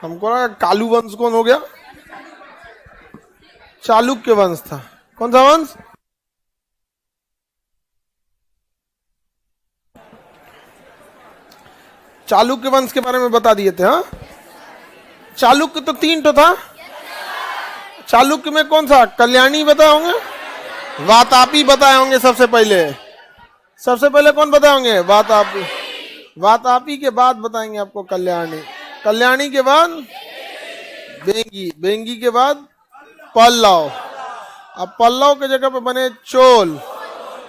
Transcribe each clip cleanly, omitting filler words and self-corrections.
हमको लगा कालू वंश कौन हो गया, चालुक्य वंश था। कौन सा वंश? चालुक्य वंश के बारे में बता दिए थे। हाँ, चालुक्य तो 3 तो था। चालुक्य में कौन सा? कल्याणी बताए होंगे, वातापी बताए होंगे सबसे पहले। सबसे पहले कौन बताए होंगे? वातापी। वातापी के बाद बताएंगे आपको कल्याणी। कल्याणी के बाद बेंगी। बेंगी के बाद पल्लव। अब पल्लव के जगह पे बने चोल।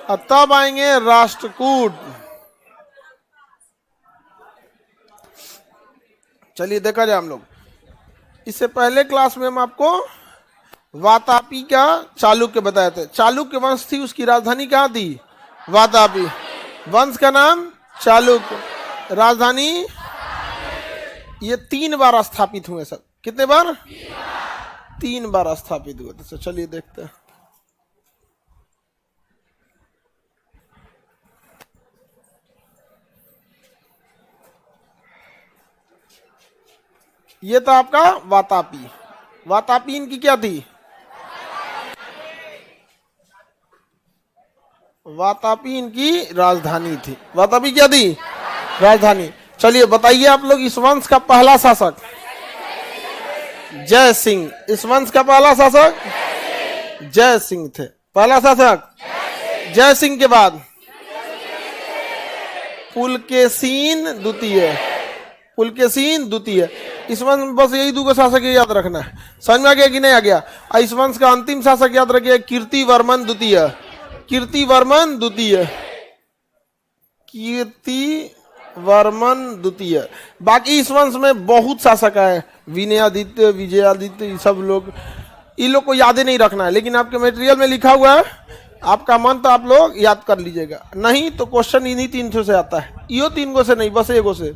अब तब आएंगे राष्ट्रकूट। चलिए देखा जाए हम लोग। इससे पहले क्लास में हम आपको वातापी का चालुक्य बताए थे। चालुक्य वंश थी, उसकी राजधानी कहाँ थी? वातापी। वंश का नाम चालुक्य, राजधानी। ये 3 बार स्थापित हुए सब। कितने बार? 3 बार स्थापित हुए थे। चलिए देखते हैं। ये था आपका वातापी। वातापी इनकी क्या थी? वातापी इनकी राजधानी थी। वातापी क्या थी? राजधानी। चलिए बताइए आप लोग, इस वंश का पहला शासक? जय सिंह। इस वंश का पहला शासक जय सिंह थे। पहला शासक जय सिंह के बाद पुलकेशीन द्वितीय। पुलकेशीन द्वितीय। इस वंश में बस यही 2 शासक याद रखना है। समझ में आ गया कि नहीं आ गया? इस वंश का अंतिम शासक याद रखिए, कीर्तिवर्मन द्वितीय। कीर्तिवर्मन द्वितीय। कीर्तिवर्मन द्वितीय। बाकी इस वंश में बहुत शासक है, विनयादित्य, विजयादित्य, ये सब लोग। इन लोग को याद ही नहीं रखना है, लेकिन आपके मटेरियल में लिखा हुआ है, आपका मन तो आप लोग याद कर लीजिएगा। नहीं तो क्वेश्चन इन्हीं 3 से आता है। यो 3 गो से नहीं, बस 1 से।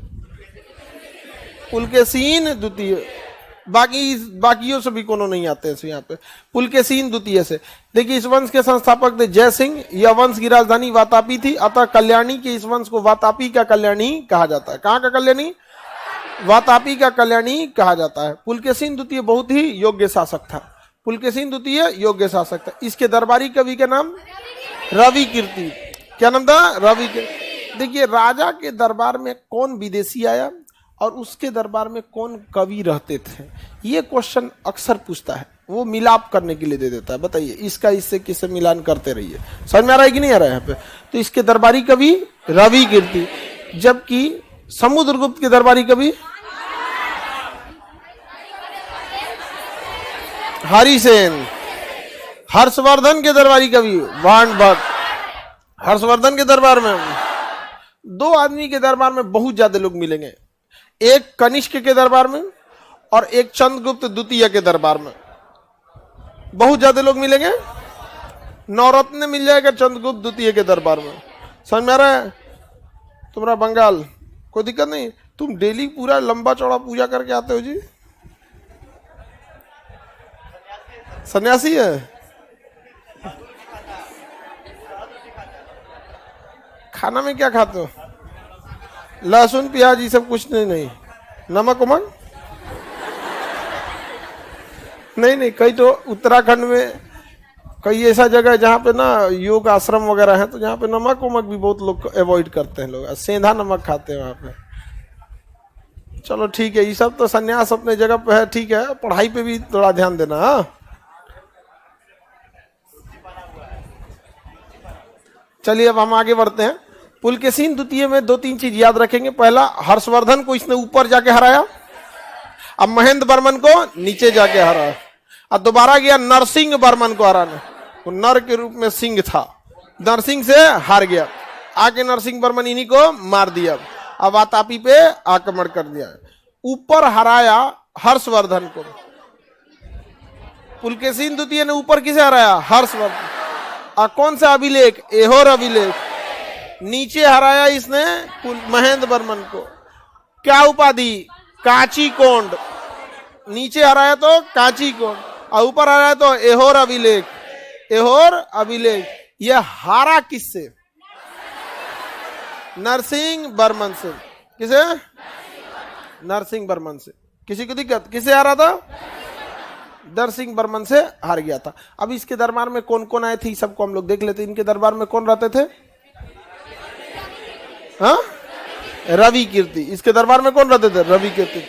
पुलकेशीन द्वितीय। बाकियों से भी कोनो नहीं आते हैं यहाँ पे। पुलकेशीन द्वितीय से। देखिए, इस वंश के संस्थापक थे जय सिंह। यह वंश की राजधानी वातापी थी, अतः कल्याणी के इस वंश को वातापी का कल्याणी कहा जाता है। कहाँ का कल्याणी? वातापी का कल्याणी कहा जाता है। पुलकेशीन द्वितीय बहुत ही योग्य शासक था। पुलकेशीन द्वितीय योग्य शासक था। इसके दरबारी कवि का नाम रवि कीर्ति। क्या नाम था? रवि कीर्ति। देखिए, राजा के दरबार में कौन विदेशी आया और उसके दरबार में कौन कवि रहते थे, ये क्वेश्चन अक्सर पूछता है। वो मिलाप करने के लिए दे देता है। बताइए, इसका इससे किससे मिलान करते रहिए। समझ में आ रहा है कि नहीं आ रहा है यहाँ पे? तो इसके दरबारी कवि रवि कीर्ति, जबकि समुद्रगुप्त के दरबारी कवि हरिसेन। हर्षवर्धन के दरबारी कवि वाण भट्ट। हर्षवर्धन के दरबार में 2 आदमी के दरबार में बहुत ज्यादा लोग मिलेंगे, एक कनिष्क के दरबार में और एक चंद्रगुप्त द्वितीय के दरबार में बहुत ज्यादा लोग मिलेंगे। नवरत्न मिल जाएगा चंद्रगुप्त द्वितीय के दरबार में। समझ में आ रहा है? तुम्हारा बंगाल कोई दिक्कत नहीं, तुम डेली पूरा लंबा चौड़ा पूजा करके आते हो जी। सन्यासी है? खाना में क्या खाते हो? लहसुन प्याज ये सब कुछ नहीं। नमक उमक नहीं। कई तो उत्तराखंड में कई ऐसा जगह है जहाँ पे ना योग आश्रम वगैरह है, तो जहाँ पे नमक उमक भी बहुत लोग अवॉइड करते हैं। लोग सेंधा नमक खाते हैं वहाँ पे। चलो ठीक है, ये सब तो सन्यास अपने जगह पे है, ठीक है। पढ़ाई पे भी थोड़ा ध्यान देना। हाँ, चलिए अब हम आगे बढ़ते हैं। पुलकेशीन द्वितीय में 2-3 चीज याद रखेंगे। पहला, हर्षवर्धन को इसने ऊपर जाके हराया। अब महेंद्र वर्मन को नीचे जाके हराया। अब दोबारा गया नरसिंह वर्मन को हराने। वो नर के रूप में सिंह था, नरसिंह से हार गया। आके नरसिंह वर्मन इन्हीं को मार दिया। अब वातापी पे आक्रमण कर दिया। ऊपर हराया हर्षवर्धन को। पुलकेशीन द्वितीय ने ऊपर किसे हराया? हर्षवर्धन। और कौन सा अभिलेख? एहोर अभिलेख। नीचे हराया इसने महेंद्र वर्मन को। क्या उपाधि? कांची कोंड। नीचे हराया तो कांची कोंड, और ऊपर हराया तो एहोर अभिलेख। एहोर अभिलेख। यह हारा किससे? नरसिंह वर्मन से। किसे? नरसिंह वर्मन से। किसी को दिक्कत? किससे हारा था? दर सिंह बर्मन से हार गया था। अब इसके दरबार में कौन कौन आए थे सबको हम लोग देख लेते। इनके दरबार में कौन रहते थे? हाँ, रवि कीर्ति। इसके दरबार में कौन रहते थे? रवि कीर्ति।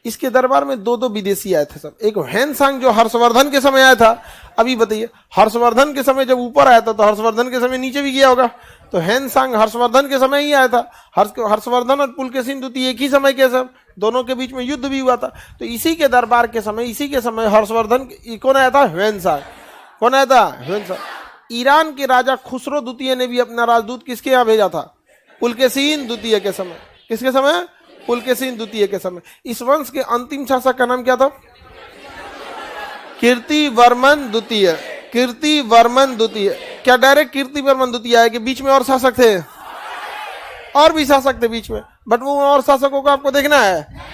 इसके दरबार में दो दो विदेशी आए थे सब। एक हेनसांग जो हर्षवर्धन के समय आया था। अभी बताइए, हर्षवर्धन के समय जब ऊपर आया था तो हर्षवर्धन के समय नीचे भी गया होगा। तो हेनसांग हर्षवर्धन के समय ही आया था। हर्षवर्धन और पुलकेशिन द्वितीय एक ही समय के सब, दोनों के बीच में युद्ध भी हुआ था। तो इसी के दरबार के समय, इसी के समय हर्षवर्धन कौन आया था? हेनसांग। कौन आया था? हेनसांग। ईरान के राजा खुसरो द्वितीय ने भी अपना राजदूत किसके यहाँ भेजा था? पुलकेशिन द्वितीय के समय। किसके समय? पुलकेशिन द्वितीय के समय। इस वंश के अंतिम शासक का नाम क्या था? कीर्तिवर्मन द्वितीय। कीर्तिवर्मन द्वितीय। क्या डायरेक्ट कीर्तिवर्मन द्वितीय है कि बीच में और शासक थे? और भी शासक थे बीच में, बट वो और शासकों को आपको देखना है।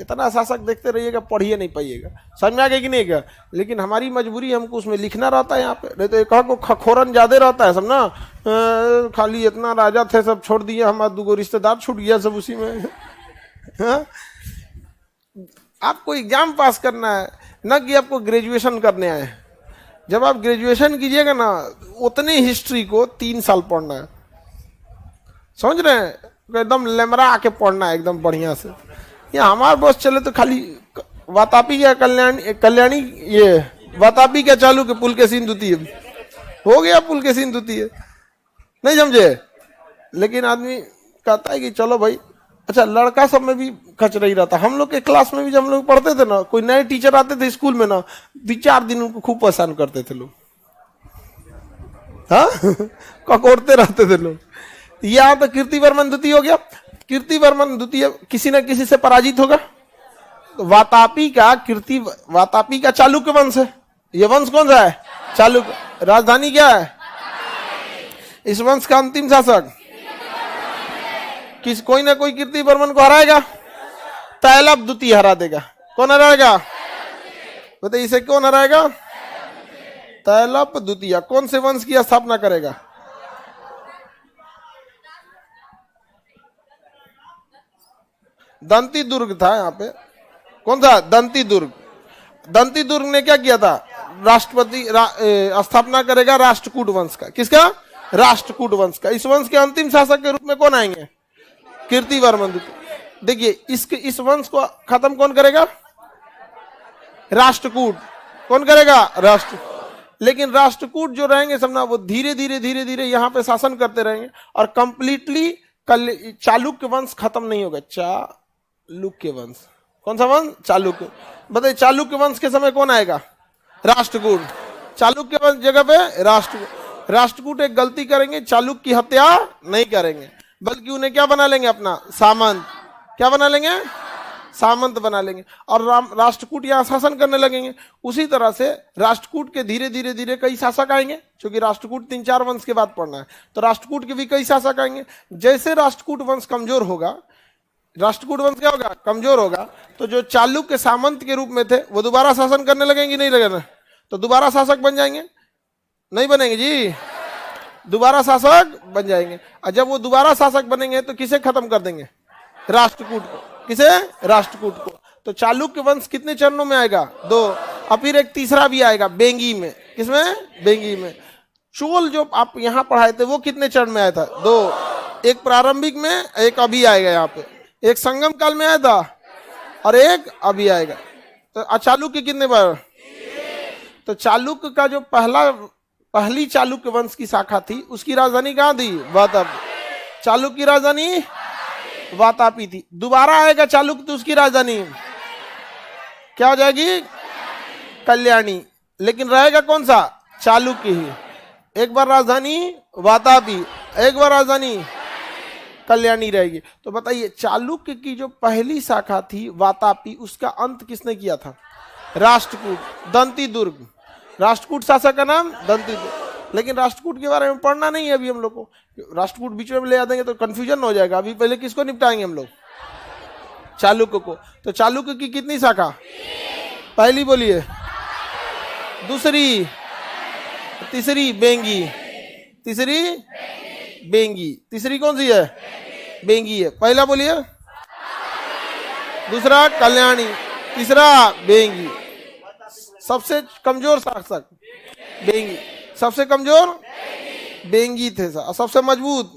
इतना शासक देखते रहिएगा, पढ़िए नहीं पाइएगा। समझ में आ गया कि नहीं गया? लेकिन हमारी मजबूरी, हमको उसमें लिखना रहता है यहाँ पे। नहीं तो एक को खखोरन ज्यादा रहता है सब ना। खाली इतना राजा थे सब छोड़ दिए, हमारा दूगो रिश्तेदार छूट गया सब उसी में। हाँ? आपको एग्जाम पास करना है ना कि आपको ग्रेजुएशन करने आए। जब आप ग्रेजुएशन कीजिएगा ना, उतनी हिस्ट्री को 3 साल पढ़ना है। समझ रहे हैं? एकदम लेमरा आके पढ़ना है एकदम बढ़िया से। ये हमारे बस चले तो खाली वातापी क्या कल्याणी ये वातापी क्या चालू के पुलकेशिन द्वितीय हो गया। पुलकेशिन द्वितीय नहीं समझे? लेकिन आदमी कहता है कि चलो भाई। अच्छा, लड़का सब में भी कचरा ही रहता। हम लोग के क्लास में भी जब हम लोग पढ़ते थे ना, कोई नए टीचर आते थे स्कूल में ना, 2-4 दिन उनको खूब परेशान करते थे लोग। हाँ, ककोड़ते रहते थे लोग। यहाँ तो कीर्तिवर्मन द्वितीय हो गया। कीर्तिवर्मन द्वितीय किसी न किसी से पराजित होगा। तो वातापी का चालुक्य वंश है। ये वंश कौन सा है? चालुक्य। राजधानी क्या है? इस वंश का अंतिम शासक कोई ना कोई कीर्तिवर्मन को हराएगा। तैलप द्वितीय हरा देगा। कौन हराएगा? बताइए, इसे कौन हराएगा? तैलप द्वितीय। कौन से वंश की स्थापना करेगा? दंती दुर्ग था यहाँ पे। कौन था? दंती दुर्ग। दंती दुर्ग ने क्या किया था? स्थापना करेगा राष्ट्रकूट वंश का। किसका? राष्ट्रकूट वंश का। इस वंश के अंतिम शासक के रूप में कौन आएंगे? कीर्तिवर्मन द्वितीय। देखिए, इस वंश को खत्म कौन करेगा? राष्ट्रकूट। कौन करेगा? लेकिन राष्ट्रकूट जो रहेंगे सब ना, वो धीरे धीरे यहाँ पे शासन करते रहेंगे और कंप्लीटली चालुक्य वंश खत्म नहीं होगा। चालुक्य वंश। कौन सा वंश? चालुक्य। बताइए, चालुक्य वंश के समय कौन आएगा? राष्ट्रकूट। चालुक्य वंश जगह पे राष्ट्रकूट। राष्ट्रकूट एक गलती करेंगे, चालुक्य की हत्या नहीं करेंगे, बल्कि उन्हें क्या बना लेंगे? अपना सामंत। क्या बना लेंगे? सामंत बना लेंगे। और राष्ट्रकूट यहाँ शासन करने लगेंगे। उसी तरह से राष्ट्रकूट के धीरे धीरे कई शासक आएंगे, क्योंकि राष्ट्रकूट 3-4 वंश के बाद पढ़ना है। तो राष्ट्रकूट के भी कई शासक आएंगे। जैसे राष्ट्रकूट वंश कमजोर होगा, राष्ट्रकूट वंश क्या होगा? कमजोर होगा। तो जो चालुक्य सामंत के रूप में थे, वो दोबारा शासन करने लगेंगे, नहीं लगेगा? तो दोबारा शासक बन जाएंगे, नहीं बनेंगे जी? दोबारा शासक बन जाएंगे। और जब वो दोबारा शासक बनेंगे तो किसे खत्म कर देंगे? राष्ट्रकूट को। किसे? राष्ट्रकूट को। तो चालुक्य वंश कितने चरणों में आएगा? 2। और फिर एक तीसरा भी आएगा बेंगी में। किसमें? बेंगी में। चोल जो आप यहाँ पढ़ाए थे वो कितने चरण में आया था? 2। एक प्रारंभिक में, एक अभी आएगा यहाँ पे। एक संगम काल में आया था और एक अभी आएगा। तो चालुक्य कितने बार? तो चालुक्य का जो पहली चालुक्य वंश की शाखा थी, उसकी राजधानी कहाँ थी? वातापी। चालुक्य की राजधानी वातापी थी। दोबारा आएगा चालुक्य तो उसकी राजधानी क्या हो जाएगी? कल्याणी। लेकिन रहेगा कौन सा? चालुक्य ही। एक बार राजधानी वातापी, एक बार राजधानी कल्याणी रहेगी। तो बताइए, चालुक्य की जो पहली शाखा थी वातापी, उसका अंत किसने किया था? राष्ट्रकूट। दंती दुर्ग। राष्ट्रकूट शासक का नाम दंती दुर्ग। लेकिन राष्ट्रकूट के बारे में पढ़ना नहीं है अभी हम लोग को। राष्ट्रकूट बीच में ले आ देंगे तो कंफ्यूजन हो जाएगा। अभी पहले किसको निपटाएंगे हम लोग? चालुक्य को। तो चालुक्य की कितनी शाखा? पहली बोलिए। दूसरी? तीसरी? बेंगी। तीसरी? बेंगी। तीसरी कौन सी है? बेंगी है। पहला बोलिए। दूसरा? कल्याणी। तीसरा बेंगी। सबसे कमजोर शासक बेंगी, सबसे कमजोर बेंगी थे। सबसे मजबूत,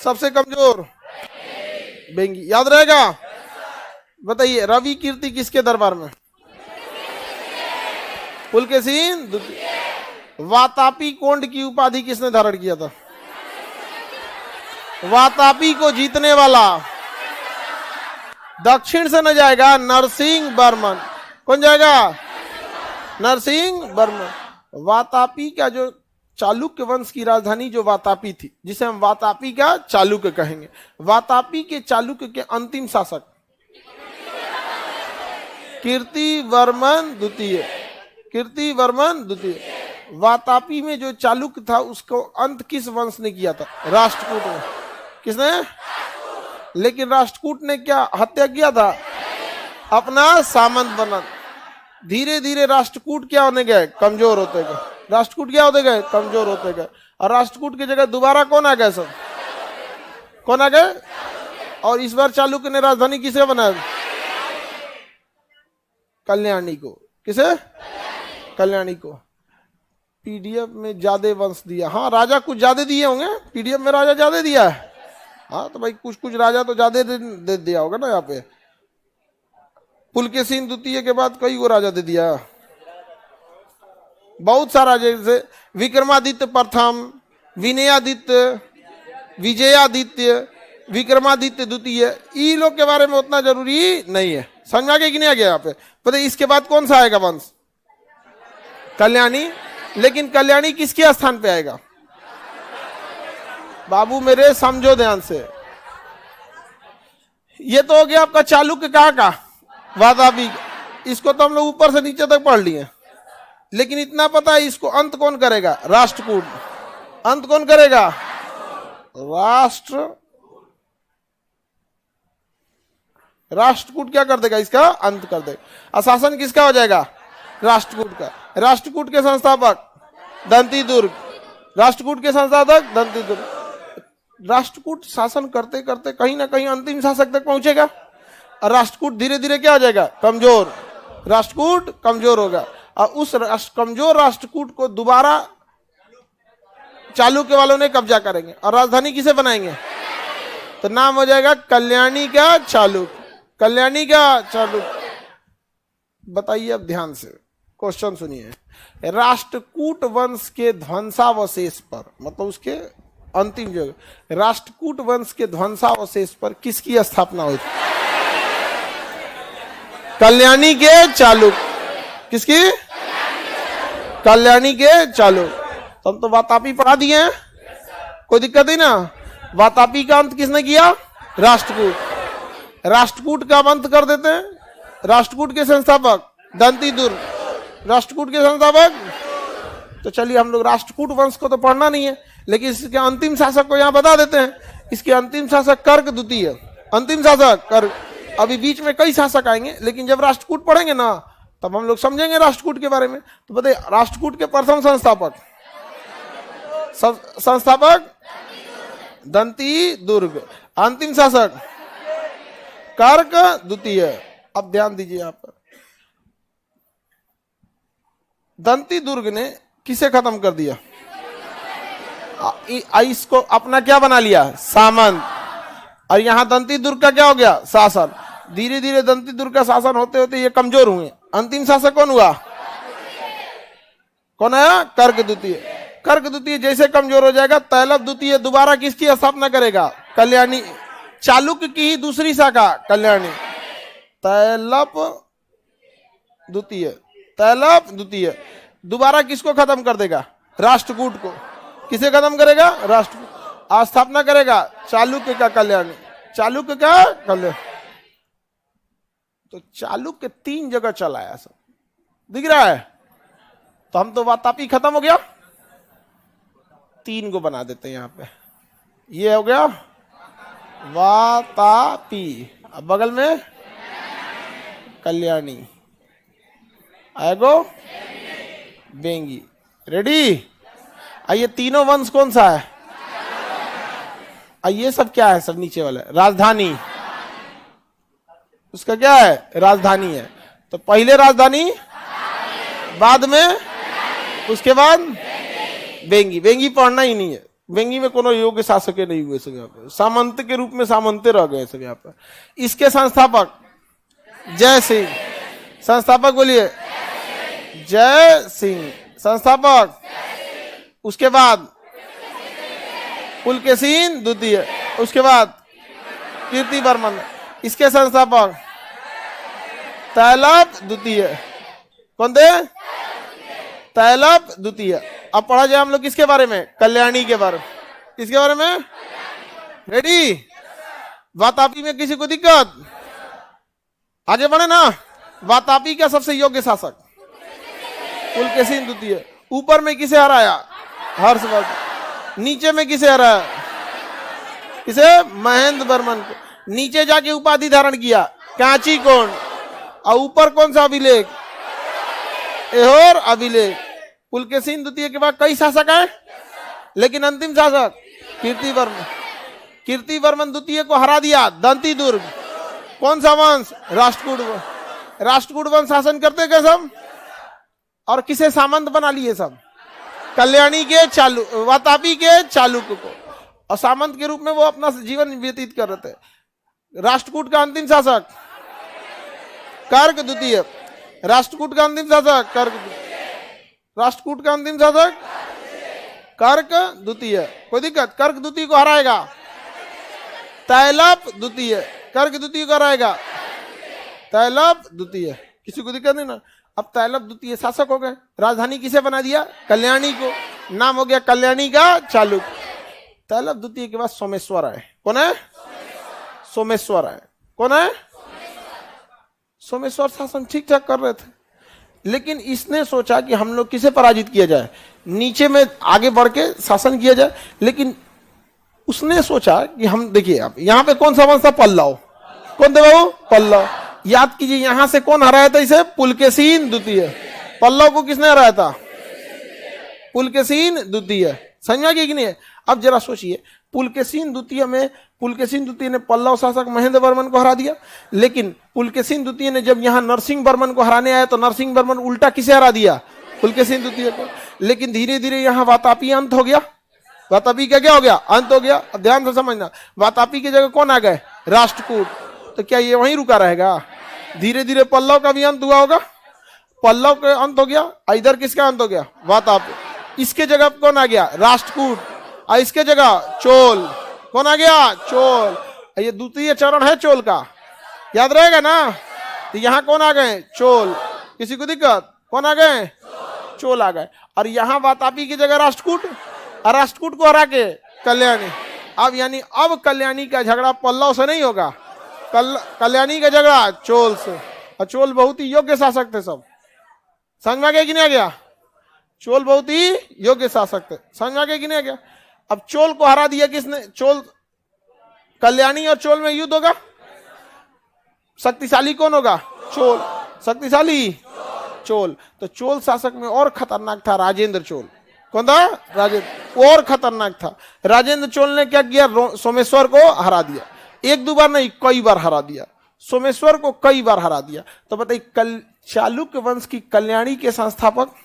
सबसे कमजोर बेंगी। याद रहेगा? बताइए, रवि कीर्ति किसके दरबार में? पुलकेशिन द्वितीय। वातापी कोंड की उपाधि किसने धारण किया था? वातापी को जीतने वाला दक्षिण से न जाएगा, नरसिंह वर्मन। कौन जाएगा? नरसिंह वर्मन। वातापी का जो चालुक्य वंश की राजधानी जो वातापी थी, जिसे हम वातापी का चालुक्य कहेंगे। वातापी के चालुक्य के अंतिम शासक कीर्तिवर्मन द्वितीय। कीर्तिवर्मन द्वितीय। वातापी में जो चालुक्य था उसको अंत किस वंश ने किया था? राष्ट्रकूट ने। किसने? लेकिन राष्ट्रकूट ने क्या हत्या किया था? अपना सामंत बना। धीरे धीरे राष्ट्रकूट क्या होने गए? कमजोर होते गए। राष्ट्रकूट क्या होते गए? कमजोर होते गए। और राष्ट्रकूट की जगह दोबारा कौन आ गए? सब कौन आ गए? और इस बार चालुक्य ने राजधानी किसे बनाया? कल्याणी को। किसे? कल्याणी को। पीडीएफ में ज्यादा वंश दिया। हाँ, राजा कुछ ज्यादा दिए होंगे पीडीएफ में, राजा ज्यादा दिया है। हाँ तो भाई कुछ कुछ राजा तो ज्यादा दे दिया होगा ना यहाँ पे। पुलकेशिन द्वितीय के बाद कई वो राजा दे दिया, बहुत सारा, जैसे विक्रमादित्य प्रथम, विनयादित्य, विजयादित्य, विक्रमादित्य द्वितीय। ई लोग के बारे में उतना जरूरी नहीं है। समझ में आ गया कि नहीं आ गया यहाँ पे? पता इसके बाद कौन सा आएगा वंश? कल्याणी। लेकिन कल्याणी किसके स्थान पे आएगा? बाबू मेरे समझो ध्यान से। ये तो हो गया आपका चालुक्य कहाँ का? वातापी। इसको तो हम लोग ऊपर से नीचे तक पढ़ लिए, लेकिन इतना पता है इसको अंत कौन करेगा? राष्ट्रकूट। अंत कौन करेगा? राष्ट्रकूट क्या कर देगा? इसका अंत कर देगा। अशासन किसका हो जाएगा? राष्ट्रकूट का। राष्ट्रकूट के संस्थापक दंतीदुर्ग। राष्ट्रकूट के संस्थापक दंतीदुर्ग। राष्ट्रकूट शासन करते करते कहीं ना कहीं अंतिम शासक तक पहुंचेगा, और राष्ट्रकूट धीरे धीरे क्या हो जाएगा? कमजोर। राष्ट्रकूट कमजोर होगा, और उस कमजोर राष्ट्रकूट को दोबारा चालुक्य वालों ने कब्जा करेंगे, और राजधानी किसे बनाएंगे? तो नाम हो जाएगा कल्याणी का चालुक्य। कल्याणी का चालुक्य। बताइए अब ध्यान से, क्वेश्चन सुनिए। राष्ट्रकूट वंश के ध्वंसावशेष पर, मतलब उसके अंतिम जो राष्ट्रकूट वंश के ध्वंसावशेष पर किसकी स्थापना हुई? कल्याणी के चालुक्य। किसकी? कल्याणी के चालुक्य। तो हम तो वातापी पढ़ा दिए हैं, कोई दिक्कत नहीं ना। वातापी का अंत किसने किया? राष्ट्रकूट। राष्ट्रकूट का अंत कर देते हैं। राष्ट्रकूट के संस्थापक दंतीदुर्ग। राष्ट्रकूट के संस्थापक। तो चलिए, हम लोग राष्ट्रकूट वंश को तो पढ़ना नहीं है, लेकिन इसके अंतिम शासक को यहां बता देते हैं। इसके अंतिम शासक कर्क द्वितीय। अंतिम शासक कर्क। अभी बीच में कई शासक आएंगे, लेकिन जब राष्ट्रकूट पढ़ेंगे ना तब हम लोग समझेंगे राष्ट्रकूट के बारे में। तो बताइए, राष्ट्रकूट के प्रथम संस्थापक दंतीदुर्ग। अंतिम शासक कर्क द्वितीय। अब ध्यान दीजिए यहाँ पर, दंतीदुर्ग ने किसे खत्म कर दिया? इसको अपना क्या बना लिया? सामंत। और यहां दंतीदुर्ग का क्या हो गया? शासन। धीरे धीरे दंतीदुर्ग का शासन होते होते ये कमजोर हुए। अंतिम शासक कौन हुआ? कौन आया? कर्क द्वितीय। कर्क द्वितीय जैसे कमजोर हो जाएगा, तैलप द्वितीय दोबारा किसकी स्थापना करेगा? कल्याणी। चालुक्य की ही दूसरी शाखा कल्याणी। तैलप द्वितीय। तैलप द्वितीय दोबारा किसको खत्म कर देगा? राष्ट्रकूट को। किसे खत्म करेगा? राष्ट्रकूट। स्थापना करेगा चालुक्य का कल्याणी। चालुक्य का कल्याण। तो चालुक्य 3 जगह चलाया, सब दिख रहा है। तो हम तो वातापी खत्म हो गया, 3 को बना देते हैं यहां पे। ये हो गया वातापी। अब बगल में कल्याणी। आएगो बेंगी। रेडी? आइए, तीनों वंश कौन सा है? ये सब क्या है? सब नीचे वाले राजधानी। उसका क्या है? राजधानी है। तो पहले राजधानी, बाद में, उसके बाद वेंगी। वेंगी पढ़ना ही नहीं है, वेंगी में कोनो योग्य शासक नहीं हुए सब यहाँ पे, सामंत के रूप में सामंत रह गए सब यहाँ पे। इसके संस्थापक जय सिंह, संस्थापक बोलिए जय सिंह, संस्थापक। उसके बाद पुलकेशिन द्वितीय, उसके बाद कीर्तिवर्मन। इसके संस्थापक तैलप द्वितीय। कौन थे? तैलप द्वितीय। अब पढ़ा जाए हम लोग किसके बारे में? कल्याणी के बारे में। किसके बारे में? रेडी? वातापी में किसी को दिक्कत? आगे बढ़े ना। वातापी का सबसे योग्य शासक पुलकेशिन द्वितीय। ऊपर में किसे हराया? हर्षवर्धन। नीचे में किसे हराया? किसे? महेंद्र वर्मन को। नीचे जाके उपाधि धारण किया कांची कोण, और ऊपर कौन सा अभिलेख? एहोर अभिलेख। पुलकेशिन द्वितीय के बाद कई शासक है, लेकिन अंतिम शासक कीर्तिवर्मन। कीर्तिवर्मन द्वितीय को हरा दिया दंती दुर्ग। कौन सा वंश? राष्ट्रकूट वंश। राष्ट्रकूट वंश शासन करते क्या सब? और किसे सामंत बना लिए सब? कल्याणी के चालुक्य, वातापी के चालुक्य को, और सामंत के रूप में वो अपना जीवन व्यतीत कर रहे थे। राष्ट्रकूट का अंतिम शासक कर्क द्वितीय। राष्ट्रकूट का अंतिम शासक कर्क। राष्ट्रकूट का अंतिम शासक कर्क द्वितीय। कोई दिक्कत? कर्क द्वितीय को हराएगा तैलप द्वितीय। कर्क द्वितीय को हराएगा तैलप द्वितीय। किसी को दिक्कत नहीं ना। अब तैलप द्वितीय शासक हो गए। राजधानी किसे बना दिया? कल्याणी को। नाम हो गया कल्याणी का चालुक्य। तैलप द्वितीय के बाद सोमेश्वर आए। कौन है? सोमेश्वर आए। कौन है? सोमेश्वर शासन ठीक ठाक कर रहे थे, लेकिन इसने सोचा कि हम लोग किसे पराजित किया जाए, नीचे में आगे बढ़ के शासन किया जाए। लेकिन उसने सोचा कि हम, देखिए अब यहाँ पे कौन सा वंश था? पल्लव। कौन थे बाबू? पल्लव। याद कीजिए यहां से कौन हराया था इसे? पुलकेशिन द्वितीय। पल्लव को किसने हराया था? पुलकेशिन द्वितीय। समझा कि नहीं? अब जरा सोचिए, पुलकेशिन द्वितीय में, पुलकेशिन द्वितीय ने पल्लव शासक महेंद्र वर्मन को हरा दिया, लेकिन पुलकेशिन द्वितीय ने जब यहां नरसिंह वर्मन को हराने आया तो नरसिंह वर्मन उल्टा किसे हरा दिया? पुलकेशिन द्वितीय को। लेकिन धीरे धीरे यहां वातापी अंत हो गया। वातापी का क्या हो गया? अंत हो गया। अब ध्यान से समझना, वातापी की जगह कौन आ गए? राष्ट्रकूट। तो क्या ये वहीं रुका रहेगा? धीरे धीरे पल्लव का भी अंत हुआ होगा। पल्लव का अंत हो गया, इधर किसका अंत हो गया? वातापी। इसके जगह कौन आ गया? राष्ट्रकूट। और इसके जगह चोल। कौन आ गया? चोल। ये द्वितीय चरण है चोल का, याद रहेगा ना। तो यहां कौन आ गए? चोल। किसी को दिक्कत? कौन आ गए? चोल आ गए। और यहां वातापी की जगह राष्ट्रकूट, और राष्ट्रकूट को हरा के कल्याणी। अब यानी अब कल्याणी का झगड़ा पल्लव से नहीं होगा, कल्याणी का झगड़ा चोल से। और चोल बहुत ही योग्य शासक थे सब। समझ में आ गया कि नहीं आ गया? चोल बहुत ही योग्य शासक थे। समझ में आ गया कि नहीं आ गया? अब चोल को हरा दिया किसने? चोल। कल्याणी और चोल में युद्ध होगा। शक्तिशाली कौन होगा? चोल। शक्तिशाली चोल। तो चोल शासक में और खतरनाक था राजेंद्र चोल। कौन था? राजेंद्र। और खतरनाक था राजेंद्र चोल ने क्या किया? सोमेश्वर को हरा दिया। एक दो बार नहीं, कई बार हरा दिया। सोमेश्वर को कई बार हरा दिया। तो बताइए, चालुक्य वंश की कल्याणी के संस्थापक,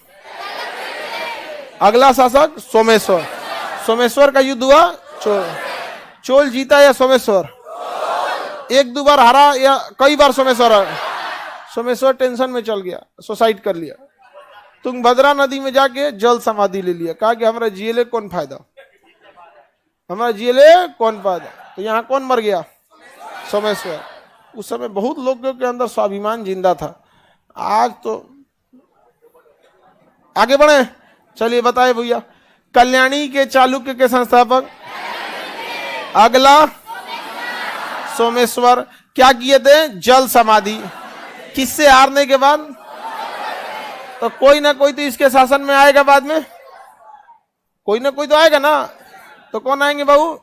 अगला शासक सोमेश्वर। सोमेश्वर का युद्ध हुआ, चोल। चोल जीता या सोमेश्वर? एक दो बार हरा या कई बार सोमेश्वर? सोमेश्वर टेंशन में चल गया, सुसाइड कर लिया। तुंगभद्रा नदी में जाके जल समाधि ले लिया। कहा कि हमारा जियले कौन फायदा, हमारा जियले कौन फायदा। तो यहाँ कौन मर गया? सोमेश्वर। उस समय बहुत लोगों के अंदर स्वाभिमान जिंदा था। आज तो आगे बढ़े। चलिए बताए भैया, कल्याणी के चालुक्य के संस्थापक, अगला सोमेश्वर। क्या किए थे? जल समाधि। किससे हारने के बाद? तो कोई ना कोई तो इसके शासन में आएगा बाद में, कोई ना कोई तो आएगा ना। तो कौन आएंगे बाबू?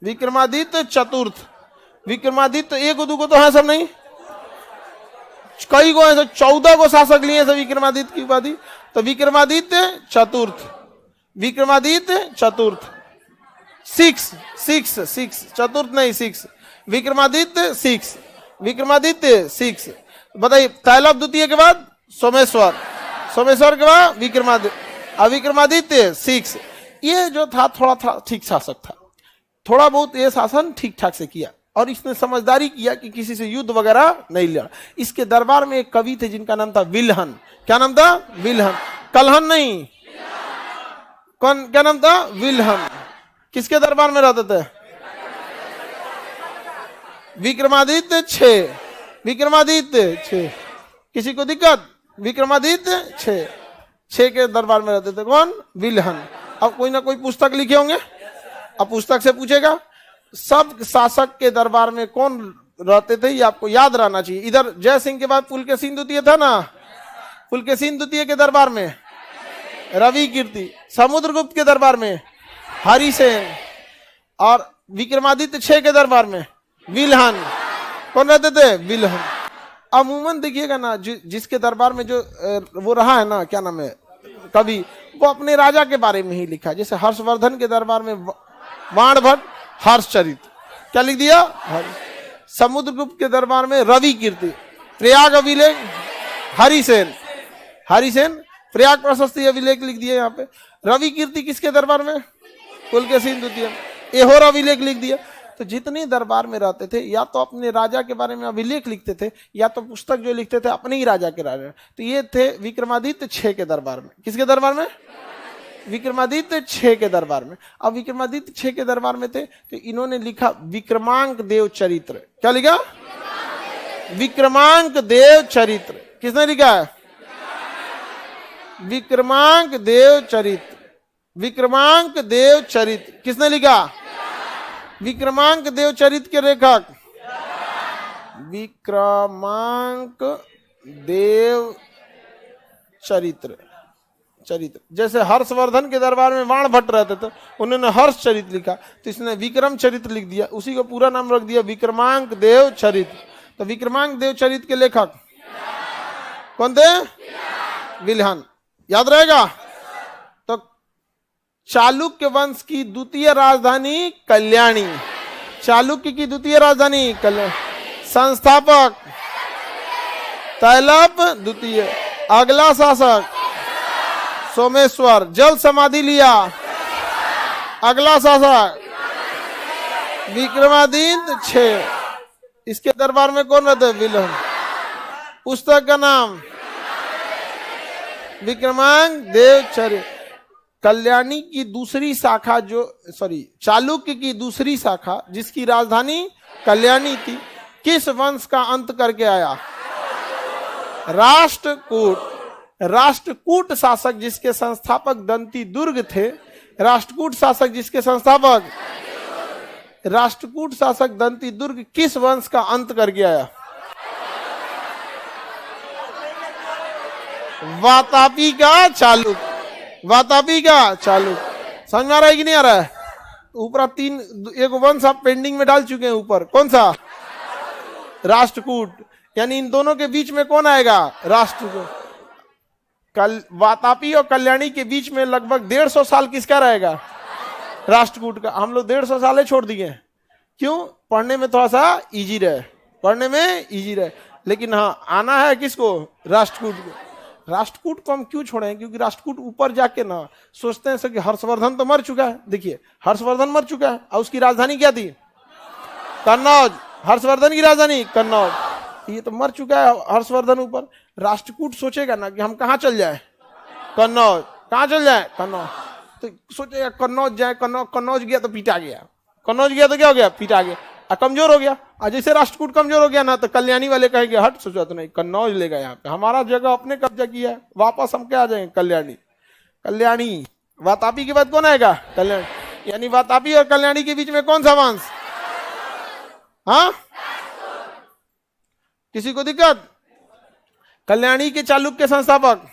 विक्रमादित्य चतुर्थ। विक्रमादित्य एक दो को तो है सब नहीं, कई को है, 14 को शासक लिए सब विक्रमादित्य की उपाधि। तो विक्रमादित्य चतुर्थ। विक्रमादित्य चतुर्थ। सिक्स सिक्स सिक्स, चतुर्थ नहीं, six. Vikramaditya six, Vikramaditya six. बताइए, तैलप द्वितीय के बाद सोमेश्वर, सोमेश्वर के बाद विक्रमादित्य, अविक्रमादित्य सिक्स। ये जो था थोड़ा था ठीक शासक था, थोड़ा बहुत ये शासन ठीक ठाक से किया, और इसने समझदारी किया कि किसी से युद्ध वगैरह नहीं लड़ा। इसके दरबार में एक कवि थे जिनका नाम था विल्हन। क्या नाम था? विल्हन। कलहन नहीं, कौन, क्या नाम था? विल्हन। किसके दरबार में रहते थे? विक्रमादित्य 6, विक्रमादित्य 6। किसी को दिक्कत? विक्रमादित्य 6 के दरबार में रहते थे। कौन? विल्हन। अब कोई ना कोई पुस्तक लिखे होंगे, अब पुस्तक से पूछेगा सब शासक के दरबार में कौन रहते थे, ये आपको याद रहना चाहिए। इधर जय सिंह के बाद पुलकेशिन द्वितीय था ना, पुलकेशिन द्वितीय के दरबार में रवि कीर्ति, समुद्रगुप्त के दरबार में हरिसेन, और विक्रमादित्य 6 के दरबार में विल्हन। कौन रहते थे? विल्हन। अमूमन देखिएगा ना, जिसके दरबार में जो वो रहा है ना, क्या नाम है कवि, वो अपने राजा के बारे में ही लिखा। जैसे हर्षवर्धन के दरबार में वाणभट्ट हर्षचरित, क्या लिख दिया? समुद्रगुप्त के दरबार में रवि कीर्ति, प्रयाग अभिलेख हरिसेन, हरिसेन प्रयाग प्रशस्ति अभिलेख लिख दिया यहाँ पे। रवि कीर्ति किसके दरबार में? पुलकेशिन द्वितीय। एहोर अभिलेख लिख दिया। तो जितने दरबार में रहते थे, या तो अपने राजा के बारे में अभिलेख लिखते थे, या तो पुस्तक जो लिखते थे अपने ही राजा के बारे में। तो ये थे विक्रमादित्य 6 के दरबार में। किसके दरबार में? विक्रमादित्य 6 के दरबार में। अब विक्रमादित्य 6 के दरबार में थे, तो इन्होंने लिखा विक्रमांक देव चरित्र। क्या लिखा? विक्रमांक देव चरित्र। किसने लिखा है? विक्रमांक देव चरित्र, विक्रमांक देव चरित्र। किसने लिखा? विक्रमांक देव चरित्र के लेखक विक्रमांक देव चरित्र, चरित्र। जैसे हर्षवर्धन के दरबार में वाणभट्ट रहते थे, उन्होंने हर्ष चरित्र लिखा, तो इसने विक्रम चरित्र लिख दिया, उसी को पूरा नाम रख दिया विक्रमांक देव चरित्र। तो विक्रमांक देव चरित्र के लेखक कौन थे? विल्हन। याद रहेगा। तो चालुक्य वंश की द्वितीय राजधानी कल्याणी, चालुक्य की द्वितीय राजधानी कल्याणी। संस्थापक तैलप द्वितीय। अगला शासक सोमेश्वर। जल समाधि लिया। अगला शासक विक्रमादित्य 6। इसके दरबार में कौन रहते? विल्हन। पुस्तक का नाम विक्रमांक देव चरित्र। कल्याणी की दूसरी शाखा जो, सॉरी, चालुक्य की दूसरी शाखा जिसकी राजधानी कल्याणी थी, किस वंश का अंत करके आया? राष्ट्रकूट। राष्ट्रकूट शासक जिसके संस्थापक दंती दुर्ग थे, राष्ट्रकूट शासक जिसके संस्थापक, राष्ट्रकूट शासक दंती दुर्ग किस वंश का अंत करके आया? वातापी का चालुक्य, वातापी का चालुक्य। समझ में आ रहा है कि नहीं आ रहा है? ऊपर तीन, एक वंश आप पेंडिंग में डाल चुके हैं। ऊपर कौन सा? राष्ट्रकूट। यानी इन दोनों के बीच में कौन आएगा? राष्ट्रकूट। वातापी और कल्याणी के बीच में लगभग 150 साल किसका रहेगा? राष्ट्रकूट का। हम लोग 150 साल छोड़ दिए। क्यों? पढ़ने में थोड़ा सा इजी रहे, पढ़ने में इजी रहे। लेकिन हाँ, आना है किसको? राष्ट्रकूट को। राष्ट्रकूट को हम क्यों छोड़े? क्योंकि राष्ट्रकूट ऊपर जाके ना सोचते हैं कि हर्षवर्धन तो मर चुका है। देखिए, हर्षवर्धन मर चुका है और उसकी राजधानी क्या थी? कन्नौज। हर्षवर्धन की राजधानी कन्नौज। ये तो मर चुका है हर्षवर्धन ऊपर। राष्ट्रकूट सोचेगा ना कि हम कहाँ चल जाए? कन्नौज। कहाँ चल जाए? कन्नौज। तो सोचेगा कन्नौज जाए। कन्नौज गया तो पीटा गया, कन्नौज गया तो क्या हो गया? पीटा गया, कमजोर हो गया। और जैसे राष्ट्रकूट कमजोर हो गया ना, तो कल्याणी वाले कहेंगे हट, सोचा तो नहीं, कन्नौज लेगा यहाँ पे, हमारा जगह अपने कब्जा किया है, वापस हम क्या आ जाएंगे? कल्याणी। कल्याणी। वातापी के बाद कौन आएगा? कल्याणी। यानी वातापी और कल्याणी के बीच में कौन सा वंश? हाँ, किसी को दिक्कत? कल्याणी के चालुक्य के संस्थापक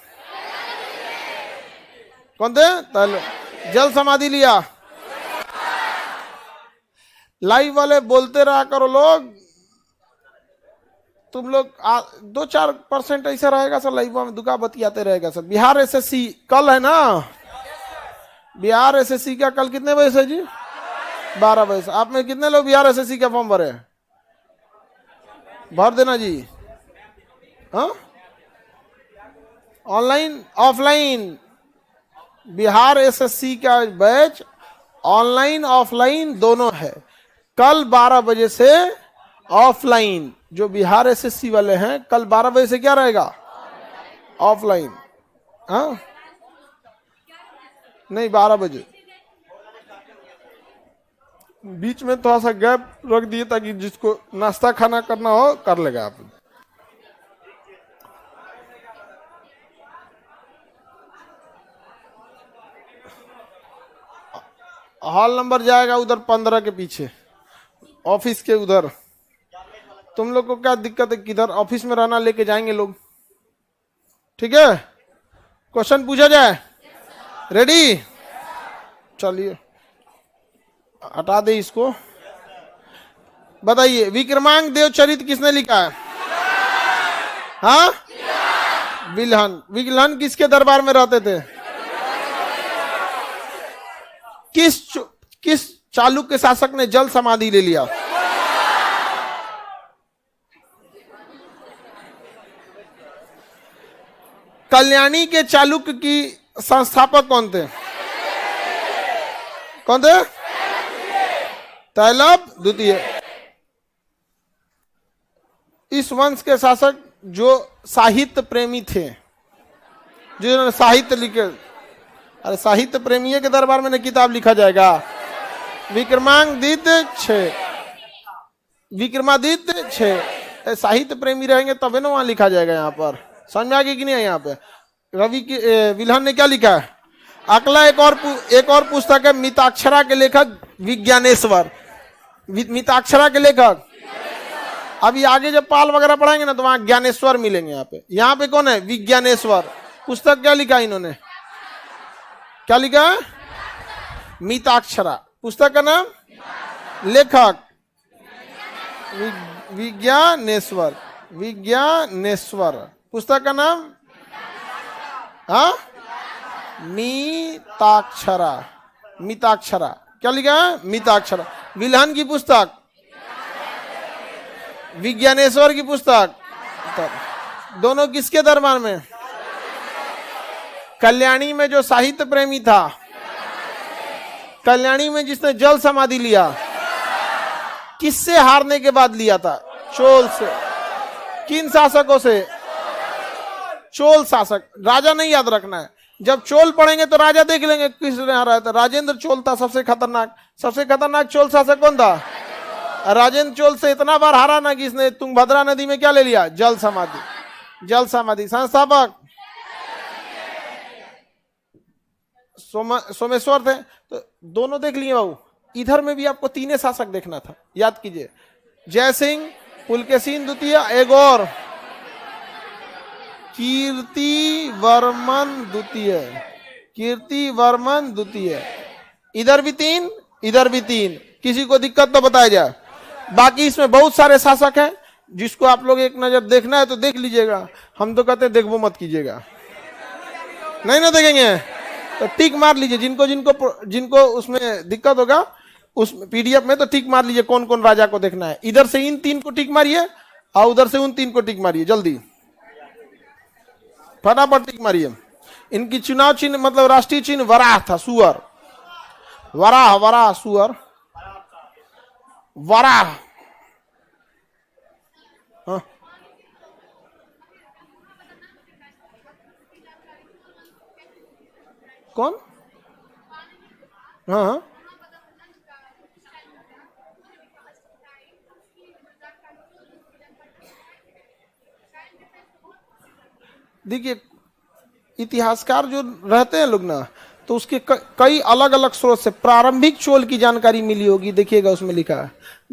कौन थे? जल समाधि लिया। लाइव वाले बोलते रहा करो लोग, तुम लोग 2-4% ऐसा रहेगा सर, लाइव में दुका बतियाते रहेगा सर। बिहार एसएससी कल है ना? बिहार एसएससी का कल कितने बजे से जी? 12 बजे से। आप में कितने लोग बिहार एसएससी का फॉर्म भरे? भर देना जी। हाँ, ऑनलाइन ऑफलाइन? बिहार एसएससी का बैच ऑनलाइन ऑफलाइन दोनों है। कल 12 बजे से ऑफलाइन, जो बिहार एसएससी वाले हैं कल 12 बजे से क्या रहेगा? ऑफलाइन। हाँ, नहीं 12 बजे। बीच में थोड़ा सा गैप रख दिए ताकि जिसको नाश्ता खाना करना हो कर लेगा। आप हॉल नंबर जाएगा उधर 15 के पीछे, ऑफिस के उधर। तुम लोग को क्या दिक्कत है? किधर ऑफिस में रहना, लेके जाएंगे लोग। ठीक है, क्वेश्चन पूछा जाए? रेडी? चलिए हटा दे इसको। बताइए, विक्रमांक देव चरित किसने लिखा है? हाँ, विल्हन। विल्हन किसके दरबार में रहते थे? किस चालुक्य शासक ने जल समाधि ले लिया? कल्याणी के चालुक्य की संस्थापक कौन थे? कौन थे? तैलभ द्वितीय। इस वंश के शासक जो साहित्य प्रेमी थे, जिन्होंने साहित्य लिखे। अरे साहित्य प्रेमी के दरबार में किताब लिखा जाएगा? विक्रमादित्य 6, विक्रमादित्य 6। साहित्य प्रेमी रहेंगे तभी ना वहां लिखा जाएगा। यहाँ पर समझ में आ गई कि नहीं है? यहाँ पे रवि की विल्हन ने क्या लिखा है? अगला एक और पुस्तक है मिताक्षरा के लेखक विज्ञानेश्वर। मिताक्षरा के लेखक। अभी आगे जब पाल वगैरह पढ़ाएंगे ना तो वहां ज्ञानेश्वर मिलेंगे। यहाँ पे कौन है? विज्ञानेश्वर। पुस्तक क्या लिखा इन्होंने? क्या लिखा है? मिताक्षरा। पुस्तक का नाम? लेखक विज्ञानेश्वर। विज्ञानेश्वर पुस्तक का नाम? हाँ, मिताक्षरा। मिताक्षरा क्या लिखा है? मिताक्षरा। विल्हन की पुस्तक, विज्ञानेश्वर की पुस्तक, दोनों किसके दरबार में? कल्याणी में जो साहित्य प्रेमी था, कल्याणी में जिसने जल समाधि लिया, किससे हारने के बाद लिया था? चोल से। किन शासकों से? चोल शासक। राजा नहीं याद रखना है। जब चोल पढ़ेंगे तो राजा देख लेंगे किसने हारा था। राजेंद्र चोल था सबसे खतरनाक। सबसे खतरनाक चोल शासक कौन था? राजेंद्र चोल से इतना बार हारा ना कि इसने तुंगभद्रा नदी में क्या ले लिया? जल समाधि। जल समाधि। संस्थापक सोमेश्वर थे। तो दोनों देख लिए बाबू। इधर में भी आपको तीनों शासक देखना था, याद कीजिए। जय सिंह, पुलकेशिन द्वितीय, एक और कीर्तिवर्मन द्वितीय। कीर्तिवर्मन द्वितीय। इधर भी 3, इधर भी 3। किसी को दिक्कत तो बताया जाए। बाकी इसमें बहुत सारे शासक हैं, जिसको आप लोग एक नजर देखना है तो देख लीजिएगा। हम तो कहते हैं देखो मत कीजिएगा। नहीं ना देखेंगे तो टिक मार लीजिए। जिनको उसमें दिक्कत होगा उस पीडीएफ में तो टिक मार लीजिए कौन कौन राजा को देखना है। इधर से इन 3 को टिक मारिए और उधर से उन 3 को टिक मारिए। जल्दी फटाफट टिक मारिए। इनकी चुनाव चिन्ह मतलब राष्ट्रीय चिन्ह वराह था, सुअर। वराह, वराह, सुअर, वराह। हाँ। कौन? हाँ, देखिए इतिहासकार जो रहते हैं लोग ना, तो उसके कई अलग अलग स्रोत से प्रारंभिक चोल की जानकारी मिली होगी। देखिएगा उसमें लिखा है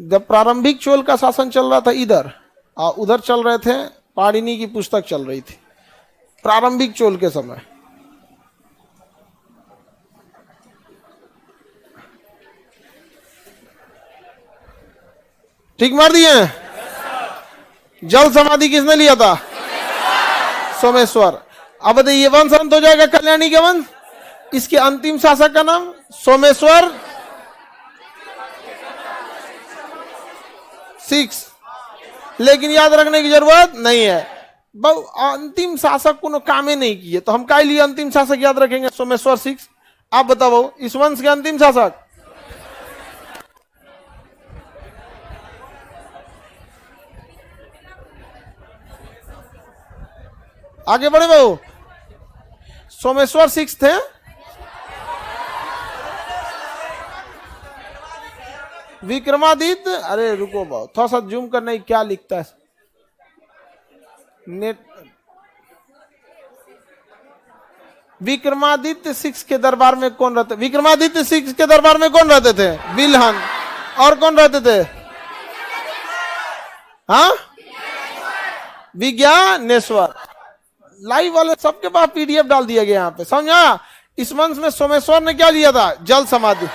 जब प्रारंभिक चोल का शासन चल रहा था इधर, और उधर चल रहे थे, पाणिनि की पुस्तक चल रही थी प्रारंभिक चोल के समय। ठीक मार दिए। जल समाधि किसने लिया था? सोमेश्वर। अब बताइए वंश अंत हो जाएगा कल्याणी के वंश। इसके अंतिम शासक का नाम सोमेश्वर। 6, लेकिन याद रखने की जरूरत नहीं है। बहु अंतिम शासक को कामे नहीं किए तो हम काय लिए अंतिम शासक याद रखेंगे? सोमेश्वर 6। आप बताओ इस वंश के अंतिम शासक? आगे बढ़े बहु। सोमेश्वर 6 थे। विक्रमादित्य, अरे रुको बहु, थोड़ा सा जूम करना ही, क्या लिखता है नेट। विक्रमादित्य 6 के दरबार में कौन रहते? विक्रमादित्य 6 के दरबार में कौन रहते थे? बिल्हन। और कौन रहते थे? हाँ, विज्ञानेश्वर। लाइव वाले सबके पास पीडीएफ डाल दिया गया यहाँ पे, समझा? इस वंश में सोमेश्वर ने क्या लिया था? जल समाधि।